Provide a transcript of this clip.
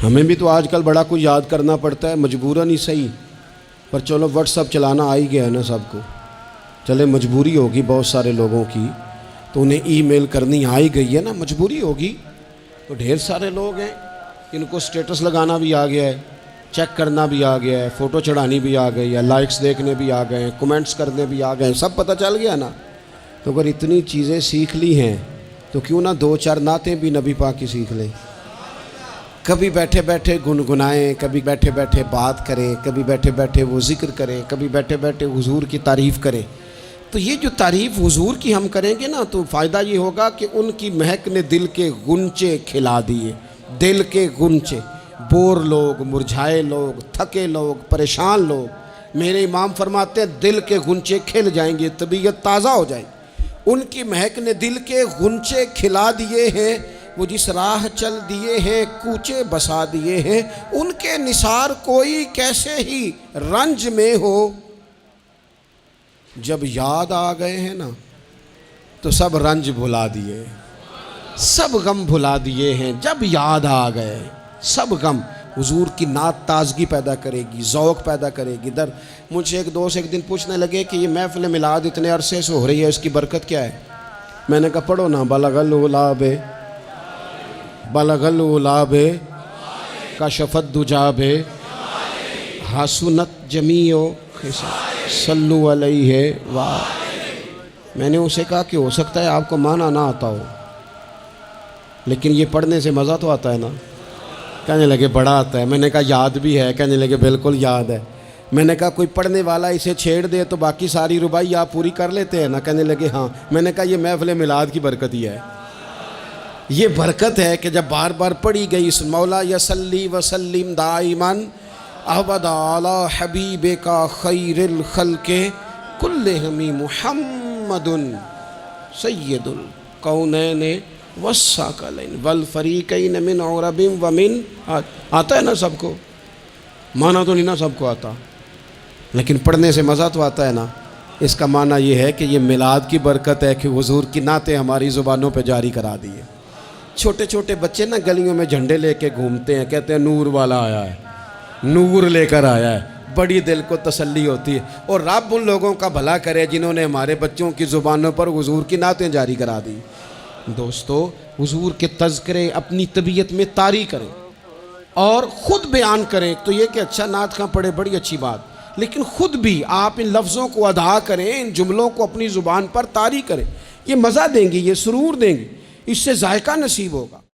ہمیں بھی تو آج کل بڑا کچھ یاد کرنا پڑتا ہے، مجبوراً ہی صحیح، پر چلو واٹس ایپ چلانا آ ہی گیا ہے نا سب کو. چلے مجبوری ہوگی بہت سارے لوگوں کی تو انہیں ای میل کرنی آ ہی گئی ہے نا، مجبوری ہوگی. تو ڈھیر سارے لوگ ہیں ان کو سٹیٹس لگانا بھی آ گیا ہے، چیک کرنا بھی آ گیا ہے، فوٹو چڑھانی بھی آ گئی ہے، لائکس دیکھنے بھی آ گئے ہیں، کومنٹس کرنے بھی آ گئے ہیں، سب پتہ چل گیا نا. تو اگر اتنی چیزیں سیکھ لی ہیں تو کیوں نہ دو چار نعتیں بھی نبی پاک کی سیکھ لیں. کبھی بیٹھے بیٹھے گنگنائیں، کبھی بیٹھے بیٹھے بات کریں، کبھی بیٹھے بیٹھے وہ ذکر کریں، کبھی بیٹھے بیٹھے حضور کی تعریف کریں. تو یہ جو تعریف حضور کی ہم کریں گے نا تو فائدہ یہ ہوگا کہ ان کی مہک نے دل کے غنچے کھلا دیے. دل کے غنچے، بور لوگ، مرجھائے لوگ، تھکے لوگ، پریشان لوگ، میرے امام فرماتے ہیں دل کے غنچے کھل جائیں گے، طبیعت تازہ ہو جائے گی. ان کی مہک نے دل کے غنچے کھلا دیے ہیں. وہ جس راہ چل دیے ہیں کوچے بسا دیے ہیں. ان کے نثار کوئی کیسے ہی رنج میں ہو. جب یاد آ گئے ہیں نا تو سب رنج بھلا دیے، سب غم بھلا دیے ہیں. جب یاد آ گئے سب غم. حضور کی نعت تازگی پیدا کرے گی، ذوق پیدا کرے گی. مجھ سے ایک دوست ایک دن پوچھنے لگے کہ یہ محفل میلاد اتنے عرصے سے ہو رہی ہے، اس کی برکت کیا ہے؟ میں نے کہا پڑھو نا، بلغ العلا بے بلغ العلا بے کشف الدجا بے حسنت جمیع خصال صلو علیہ میں نے اسے کہا کہ ہو سکتا ہے آپ کو معنی نہ آتا ہو، لیکن یہ پڑھنے سے مزہ تو آتا ہے نا. کہنے لگے بڑا آتا ہے. میں نے کہا یاد بھی ہے؟ کہنے لگے بالکل یاد ہے. میں نے کہا کوئی پڑھنے والا اسے چھیڑ دے تو باقی ساری ربائی آپ پوری کر لیتے ہیں نا؟ کہنے لگے ہاں. میں نے کہا یہ محفل میلاد کی برکت ہی ہے. یہ برکت ہے کہ جب بار بار پڑھی گئی اس مولا یصلی وسلم دائماً ابدا علی حبیبک خیر الخلق کلہم محمد سید الکونین والثقلین والفریقین من عرب ومن. آتا ہے نا سب کو؟ معنی تو نہیں نا سب کو آتا، لیکن پڑھنے سے مزہ تو آتا ہے نا. اس کا معنی یہ ہے کہ یہ میلاد کی برکت ہے کہ حضور کی نعتیں ہماری زبانوں پہ جاری کرا دی ہے. چھوٹے چھوٹے بچے نا گلیوں میں جھنڈے لے کے گھومتے ہیں، کہتے ہیں نور والا آیا ہے، نور لے کر آیا ہے. بڑی دل کو تسلی ہوتی ہے. اور رب ان لوگوں کا بھلا کرے جنہوں نے ہمارے بچوں کی زبانوں پر حضور کی نعتیں جاری کرا دی. دوستو، حضور کے تذکرے اپنی طبیعت میں طاری کریں اور خود بیان کریں. تو یہ کہ اچھا نعت خواں پڑھے، بڑی اچھی بات، لیکن خود بھی آپ ان لفظوں کو ادا کریں، ان جملوں کو اپنی زبان پر طاری کریں. یہ مزہ دیں گی، یہ سرور دیں گی، اس سے ذائقہ نصیب ہوگا.